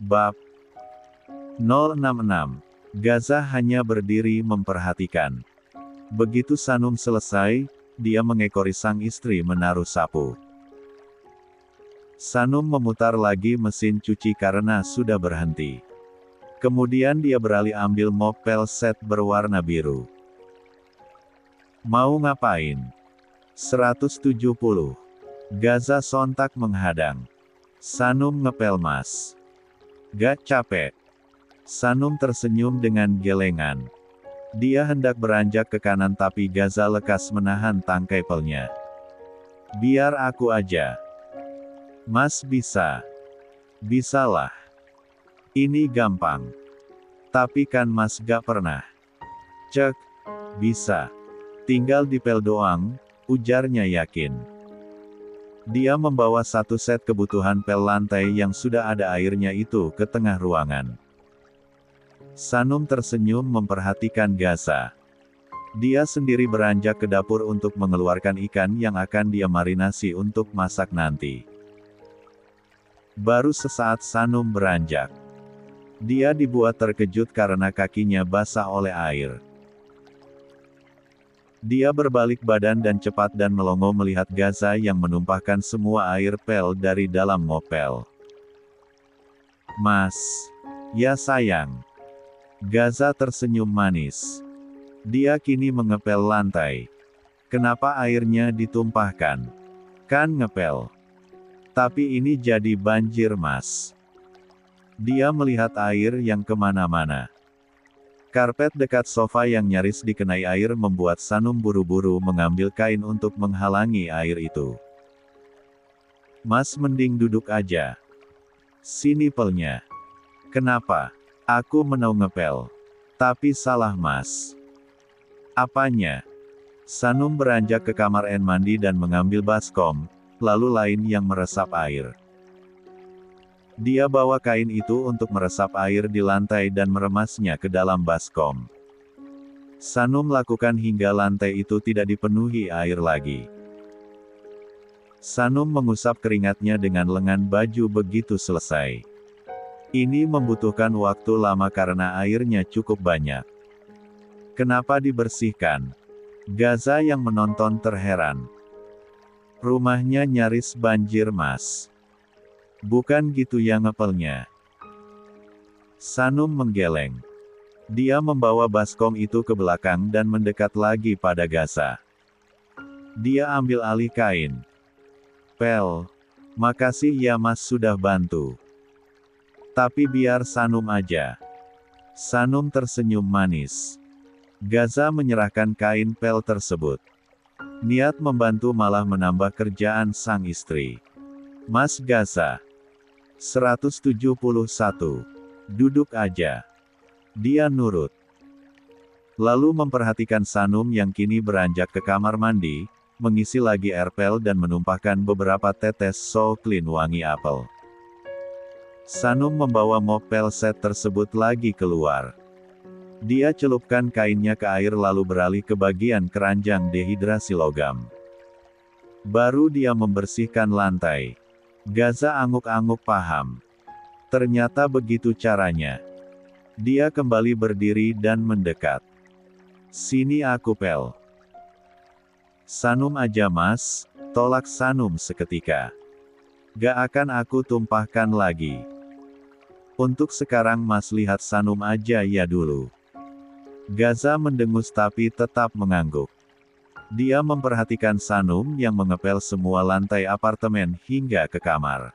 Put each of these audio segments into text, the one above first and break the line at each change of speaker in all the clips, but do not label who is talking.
Bab 066. Gaza hanya berdiri memperhatikan. Begitu Sanum selesai, dia mengekori sang istri menaruh sapu. Sanum memutar lagi mesin cuci karena sudah berhenti. Kemudian dia beralih ambil mop pel set berwarna biru. Mau ngapain? 170. Gaza sontak menghadang. Sanum ngepel Mas. Gak capek. Sanum tersenyum dengan gelengan. Dia hendak beranjak ke kanan tapi Gaza lekas menahan tangkai pelnya. Biar aku aja. Mas bisa. Bisalah. Ini gampang. Tapi kan Mas gak pernah. Cek. Bisa. Tinggal dipel doang, ujarnya yakin. Dia membawa satu set kebutuhan pel lantai yang sudah ada airnya itu ke tengah ruangan. Sanum tersenyum memperhatikan Gaza. Dia sendiri beranjak ke dapur untuk mengeluarkan ikan yang akan dia marinasi untuk masak nanti. Baru sesaat Sanum beranjak. Dia dibuat terkejut karena kakinya basah oleh air. Dia berbalik badan dan cepat dan melongo melihat Gaza yang menumpahkan semua air pel dari dalam mopel. Mas. Ya sayang. Gaza tersenyum manis. Dia kini mengepel lantai. Kenapa airnya ditumpahkan? Kan ngepel. Tapi ini jadi banjir Mas. Dia melihat air yang kemana-mana. Karpet dekat sofa yang nyaris dikenai air membuat Sanum buru-buru mengambil kain untuk menghalangi air itu. Mas mending duduk aja. Sini pelnya. Kenapa? Aku mau ngepel. Tapi salah Mas. Apanya? Sanum beranjak ke kamar mandi dan mengambil baskom, lalu lain yang meresap air. Dia bawa kain itu untuk meresap air di lantai dan meremasnya ke dalam baskom. Sanum lakukan hingga lantai itu tidak dipenuhi air lagi. Sanum mengusap keringatnya dengan lengan baju begitu selesai. Ini membutuhkan waktu lama karena airnya cukup banyak. Kenapa dibersihkan? Gaza yang menonton terheran. Rumahnya nyaris banjir Mas. Bukan gitu ya ngepelnya. Sanum menggeleng. Dia membawa baskom itu ke belakang dan mendekat lagi pada Gaza. Dia ambil alih kain. Pel. Makasih ya Mas sudah bantu. Tapi biar Sanum aja. Sanum tersenyum manis. Gaza menyerahkan kain pel tersebut. Niat membantu malah menambah kerjaan sang istri. Mas Gaza. 171. Duduk aja. Dia nurut. Lalu memperhatikan Sanum yang kini beranjak ke kamar mandi, mengisi lagi air pel dan menumpahkan beberapa tetes So Clean wangi apel. Sanum membawa mop pel set tersebut lagi keluar. Dia celupkan kainnya ke air lalu beralih ke bagian keranjang dehidrasi logam. Baru dia membersihkan lantai. Gaza angguk-angguk paham. Ternyata begitu caranya. Dia kembali berdiri dan mendekat. Sini aku pel. Sanum aja Mas, tolak Sanum seketika. Gak akan aku tumpahkan lagi. Untuk sekarang Mas lihat Sanum aja ya dulu. Gaza mendengus tapi tetap mengangguk. Dia memperhatikan Sanum yang mengepel semua lantai apartemen hingga ke kamar.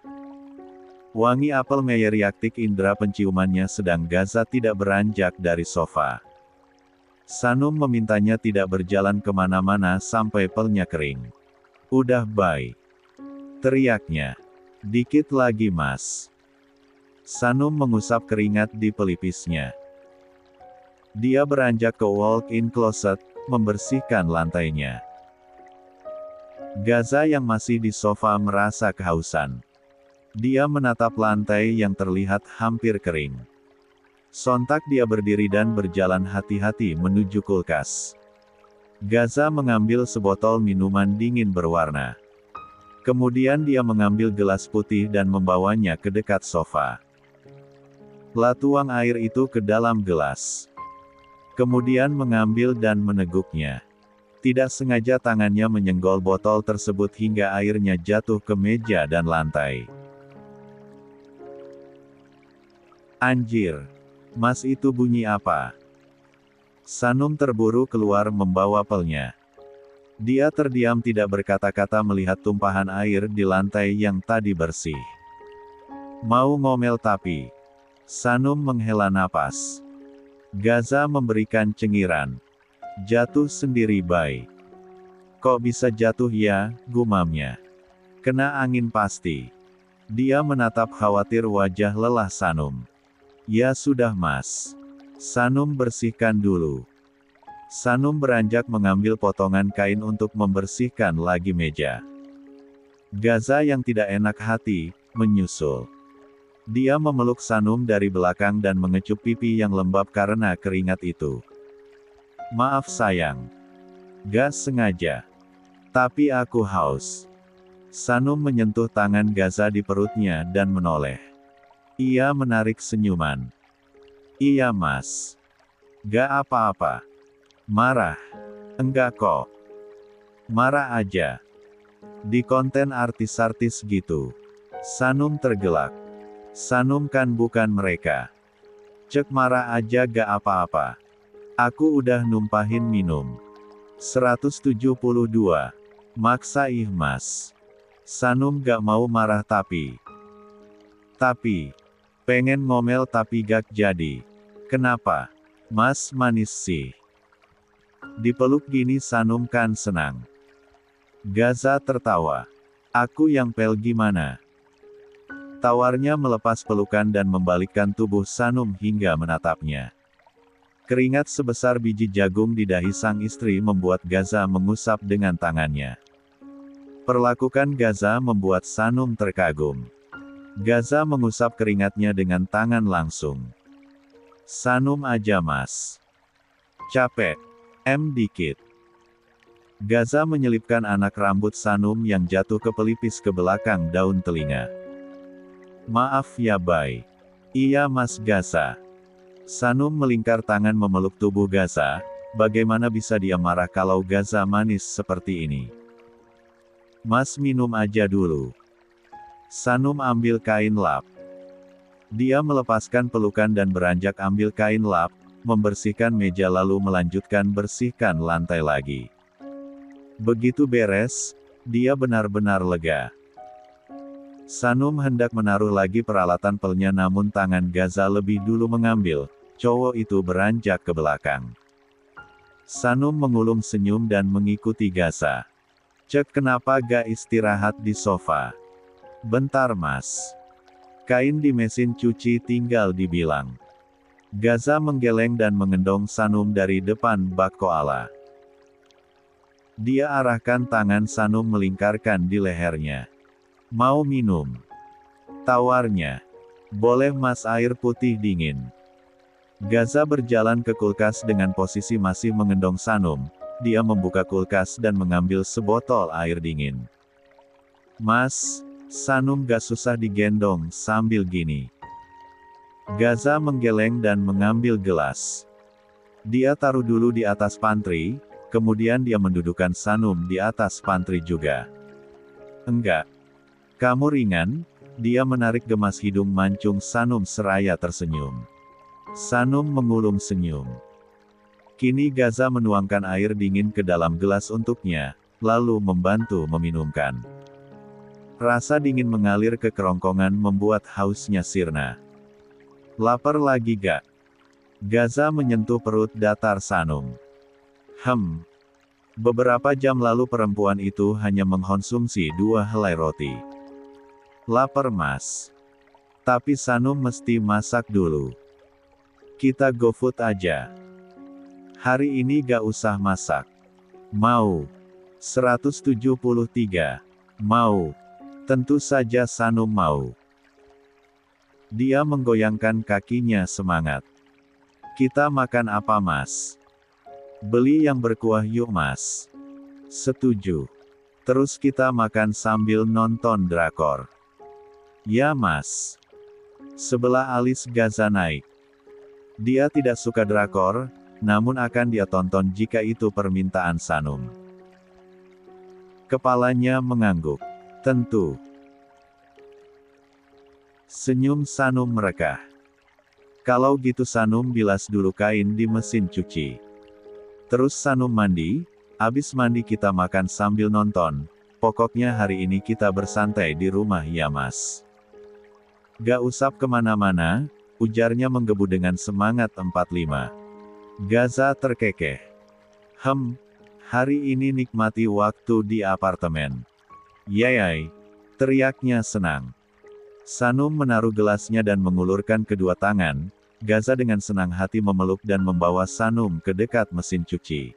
Wangi apel meyeriaktik indera penciumannya sedang Gaza tidak beranjak dari sofa. Sanum memintanya tidak berjalan kemana-mana sampai pelnya kering. Udah bye. Teriaknya. Dikit lagi Mas. Sanum mengusap keringat di pelipisnya. Dia beranjak ke walk-in closet, membersihkan lantainya. Gaza yang masih di sofa merasa kehausan. Dia menatap lantai yang terlihat hampir kering. Sontak dia berdiri dan berjalan hati-hati menuju kulkas. Gaza mengambil sebotol minuman dingin berwarna. Kemudian dia mengambil gelas putih dan membawanya ke dekat sofa. Tuang air itu ke dalam gelas. Kemudian mengambil dan meneguknya. Tidak sengaja tangannya menyenggol botol tersebut hingga airnya jatuh ke meja dan lantai. Anjir! Mas, itu bunyi apa? Sanum terburu keluar membawa pelnya. Dia terdiam tidak berkata-kata melihat tumpahan air di lantai yang tadi bersih. Mau ngomel tapi. Sanum menghela napas. Gaza memberikan cengiran. Jatuh sendiri bay. Kok bisa jatuh ya, gumamnya. Kena angin pasti. Dia menatap khawatir wajah lelah Sanum. Ya sudah mas. Sanum bersihkan dulu. Sanum beranjak mengambil potongan kain untuk membersihkan lagi meja. Gaza yang tidak enak hati, menyusul. Dia memeluk Sanum dari belakang dan mengecup pipi yang lembab karena keringat itu. Maaf sayang. Gak sengaja. Tapi aku haus. Sanum menyentuh tangan Gaza di perutnya dan menoleh. Ia menarik senyuman. Iya mas. Gak apa-apa. Marah. Enggak kok. Marah aja. Di konten artis-artis gitu. Sanum tergelak. Sanum kan bukan mereka. Cek marah aja gak apa-apa. Aku udah numpahin minum. 172. Maksa ih mas. Sanum gak mau marah tapi. Pengen ngomel tapi gak jadi. Kenapa? Mas manis sih. Dipeluk gini Sanum kan senang. Gaza tertawa. Aku yang pel gimana? Tawarnya melepas pelukan dan membalikkan tubuh Sanum hingga menatapnya. Keringat sebesar biji jagung di dahi sang istri membuat Gaza mengusap dengan tangannya. Perlakukan Gaza membuat Sanum terkagum. Gaza mengusap keringatnya dengan tangan langsung. Sanum aja mas. Capek. Dikit. Gaza menyelipkan anak rambut Sanum yang jatuh ke pelipis ke belakang daun telinga. Maaf ya bay. Iya mas Gaza. Sanum melingkar tangan memeluk tubuh Gaza. Bagaimana bisa dia marah kalau Gaza manis seperti ini? Mas minum aja dulu. Sanum ambil kain lap. Dia melepaskan pelukan dan beranjak ambil kain lap, membersihkan meja lalu melanjutkan bersihkan lantai lagi. Begitu beres, dia benar-benar lega. Sanum hendak menaruh lagi peralatan pelnya namun tangan Gaza lebih dulu mengambil, cowok itu beranjak ke belakang. Sanum mengulum senyum dan mengikuti Gaza. Cek kenapa gak istirahat di sofa? Bentar mas. Kain di mesin cuci tinggal dibilang. Gaza menggeleng dan mengendong Sanum dari depan bak koala. Dia arahkan tangan Sanum melingkarkan di lehernya. Mau minum? Tawarnya. Boleh mas air putih dingin. Gaza berjalan ke kulkas dengan posisi masih mengendong Sanum. Dia membuka kulkas dan mengambil sebotol air dingin. Mas, Sanum gak susah digendong sambil gini. Gaza menggeleng dan mengambil gelas. Dia taruh dulu di atas pantry, kemudian dia mendudukkan Sanum di atas pantry juga. Enggak. Kamu ringan? Dia menarik gemas hidung mancung Sanum seraya tersenyum. Sanum mengulum senyum. Kini Gaza menuangkan air dingin ke dalam gelas untuknya, lalu membantu meminumkan. Rasa dingin mengalir ke kerongkongan membuat hausnya sirna. Lapar lagi gak? Gaza menyentuh perut datar Sanum. Beberapa jam lalu perempuan itu hanya mengkonsumsi 2 helai roti. Lapar mas. Tapi Sanum mesti masak dulu. Kita GoFood aja. Hari ini gak usah masak. Mau. 173. Mau. Tentu saja Sanum mau. Dia menggoyangkan kakinya semangat. Kita makan apa mas? Beli yang berkuah yuk mas. Setuju. Terus kita makan sambil nonton drakor. Ya mas. Sebelah alis Gaza naik. Dia tidak suka drakor, namun akan dia tonton jika itu permintaan Sanum. Kepalanya mengangguk. Tentu. Senyum Sanum merekah. Kalau gitu Sanum bilas dulu kain di mesin cuci. Terus Sanum mandi, abis mandi kita makan sambil nonton, pokoknya hari ini kita bersantai di rumah ya mas. Gak usap kemana-mana, ujarnya menggebu dengan semangat 45. Gaza terkekeh. Hari ini nikmati waktu di apartemen. Yayai, teriaknya senang. Sanum menaruh gelasnya dan mengulurkan kedua tangan. Gaza dengan senang hati memeluk dan membawa Sanum ke dekat mesin cuci.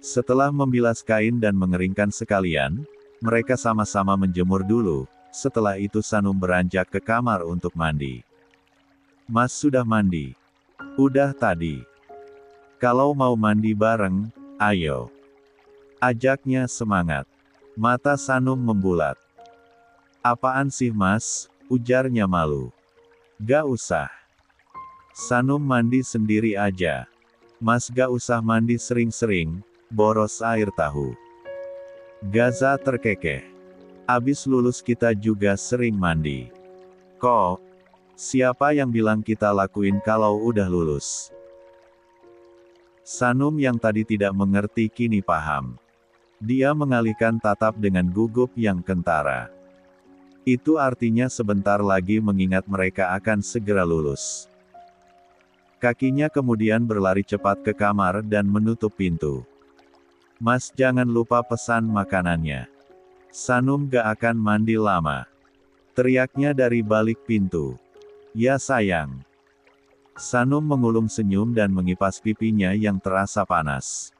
Setelah membilas kain dan mengeringkan sekalian, mereka sama-sama menjemur dulu. Setelah itu Sanum beranjak ke kamar untuk mandi. Mas sudah mandi? Udah tadi. Kalau mau mandi bareng, ayo. Ajaknya semangat. Mata Sanum membulat. Apaan sih mas, ujarnya malu. Gak usah. Sanum mandi sendiri aja. Mas gak usah mandi sering-sering, boros air tahu. Gaza terkekeh. Abis lulus kita juga sering mandi. Kok? Siapa yang bilang kita lakuin kalau udah lulus? Sanum yang tadi tidak mengerti kini paham. Dia mengalihkan tatap dengan gugup yang kentara. Itu artinya sebentar lagi mengingat mereka akan segera lulus. Kakinya kemudian berlari cepat ke kamar dan menutup pintu. Mas jangan lupa pesan makanannya. Sanum gak akan mandi lama. Teriaknya dari balik pintu. Ya sayang. Sanum mengulum senyum dan mengipas pipinya yang terasa panas.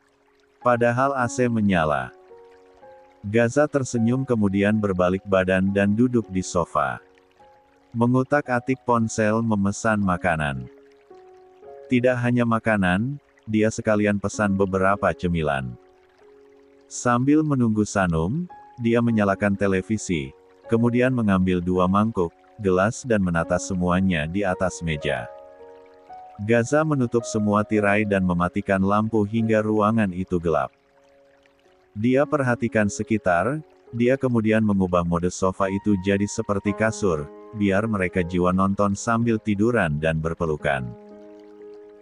Padahal AC menyala. Gaza tersenyum kemudian berbalik badan dan duduk di sofa. Mengutak-atik ponsel memesan makanan. Tidak hanya makanan, dia sekalian pesan beberapa cemilan. Sambil menunggu Sanum, dia menyalakan televisi, kemudian mengambil 2 mangkuk, gelas dan menata semuanya di atas meja. Gaza menutup semua tirai dan mematikan lampu hingga ruangan itu gelap. Dia perhatikan sekitar, dia kemudian mengubah mode sofa itu jadi seperti kasur, biar mereka jiwa nonton sambil tiduran dan berpelukan.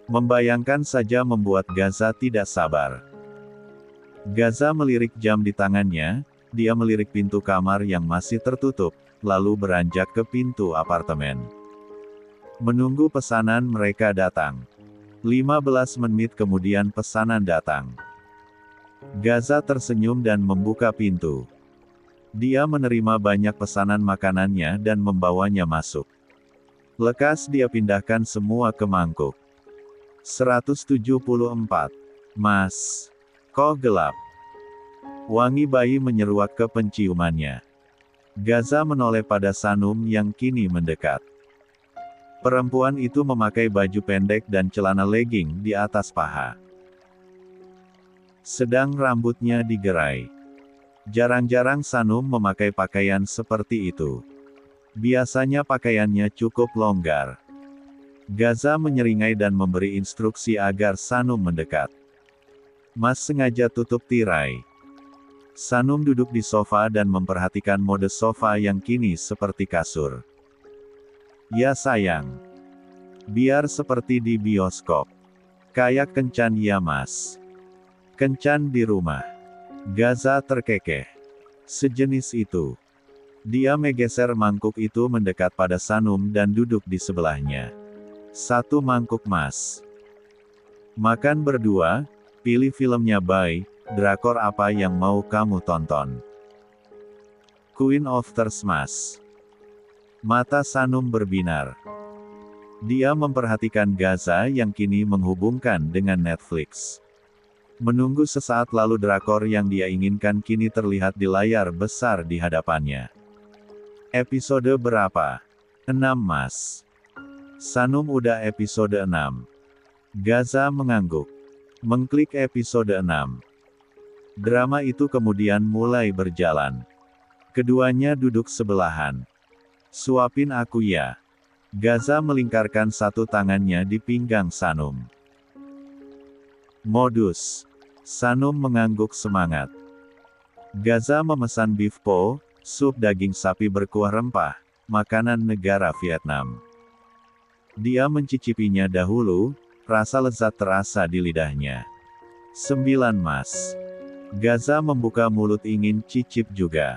Membayangkan saja membuat Gaza tidak sabar. Gaza melirik jam di tangannya, dia melirik pintu kamar yang masih tertutup, lalu beranjak ke pintu apartemen. Menunggu pesanan mereka datang. 15 menit kemudian pesanan datang. Gaza tersenyum dan membuka pintu. Dia menerima banyak pesanan makanannya dan membawanya masuk. Lekas dia pindahkan semua ke mangkuk. 174. Mas. Kok gelap? Wangi bayi menyeruak ke penciumannya. Gaza menoleh pada Sanum yang kini mendekat. Perempuan itu memakai baju pendek dan celana legging di atas paha. Sedang rambutnya digerai. Jarang-jarang Sanum memakai pakaian seperti itu. Biasanya pakaiannya cukup longgar. Gaza menyeringai dan memberi instruksi agar Sanum mendekat. Mas sengaja tutup tirai. Sanum duduk di sofa dan memperhatikan mode sofa yang kini seperti kasur. Ya sayang. Biar seperti di bioskop. Kayak kencan ya mas. Kencan di rumah. Gaza terkekeh. Sejenis itu. Dia menggeser mangkuk itu mendekat pada Sanum dan duduk di sebelahnya. 1 mangkuk mas. Makan berdua, pilih filmnya bye, drakor apa yang mau kamu tonton. Queen of Tears mas. Mata Sanum berbinar. Dia memperhatikan Gaza yang kini menghubungkan dengan Netflix. Menunggu sesaat lalu drakor yang dia inginkan kini terlihat di layar besar di hadapannya. Episode berapa? 6 mas. Sanum udah episode 6. Gaza mengangguk. Mengklik episode 6. Drama itu kemudian mulai berjalan. Keduanya duduk sebelahan. Suapin aku ya. Gaza melingkarkan satu tangannya di pinggang Sanum. Modus. Sanum mengangguk semangat. Gaza memesan beef pho, sup daging sapi berkuah rempah, makanan negara Vietnam. Dia mencicipinya dahulu, rasa lezat terasa di lidahnya. 9 Mas. Gaza membuka mulut ingin cicip juga.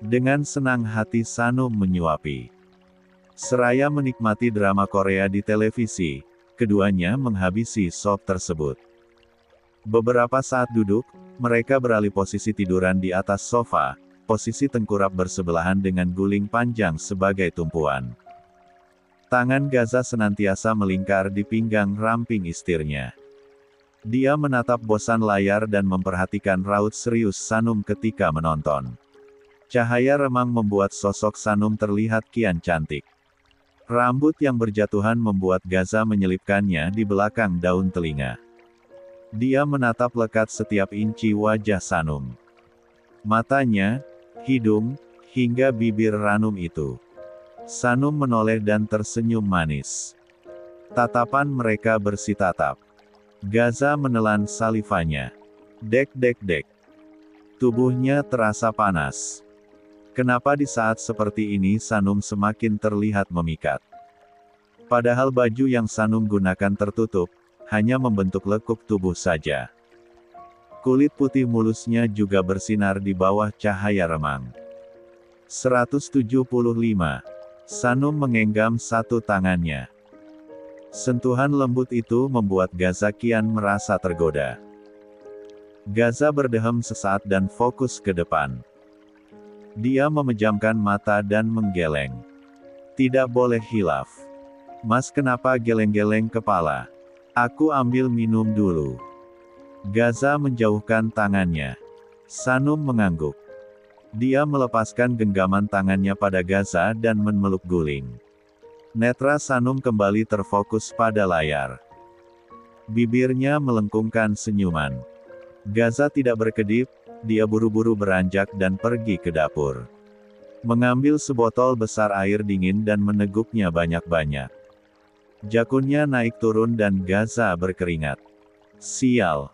Dengan senang hati Sanum menyuapi. Seraya menikmati drama Korea di televisi, keduanya menghabisi sop tersebut. Beberapa saat duduk, mereka beralih posisi tiduran di atas sofa, posisi tengkurap bersebelahan dengan guling panjang sebagai tumpuan. Tangan Gaza senantiasa melingkar di pinggang ramping istirnya. Dia menatap bosan layar dan memperhatikan raut serius Sanum ketika menonton. Cahaya remang membuat sosok Sanum terlihat kian cantik. Rambut yang berjatuhan membuat Gaza menyelipkannya di belakang daun telinga. Dia menatap lekat setiap inci wajah Sanum. Matanya, hidung, hingga bibir ranum itu. Sanum menoleh dan tersenyum manis. Tatapan mereka bersitatap. Gaza menelan salivanya. Dek dek dek. Tubuhnya terasa panas. Kenapa di saat seperti ini Sanum semakin terlihat memikat? Padahal baju yang Sanum gunakan tertutup, hanya membentuk lekuk tubuh saja. Kulit putih mulusnya juga bersinar di bawah cahaya remang. 175. Sanum mengenggam satu tangannya. Sentuhan lembut itu membuat Gaza kian merasa tergoda. Gaza berdehem sesaat dan fokus ke depan. Dia memejamkan mata dan menggeleng. Tidak boleh hilaf. Mas, kenapa geleng-geleng kepala? Aku ambil minum dulu. Gaza menjauhkan tangannya. Sanum mengangguk. Dia melepaskan genggaman tangannya pada Gaza dan memeluk guling. Netra Sanum kembali terfokus pada layar. Bibirnya melengkungkan senyuman. Gaza tidak berkedip, dia buru-buru beranjak dan pergi ke dapur. Mengambil sebotol besar air dingin dan meneguknya banyak-banyak. Jakunnya naik turun dan Gaza berkeringat. Sial.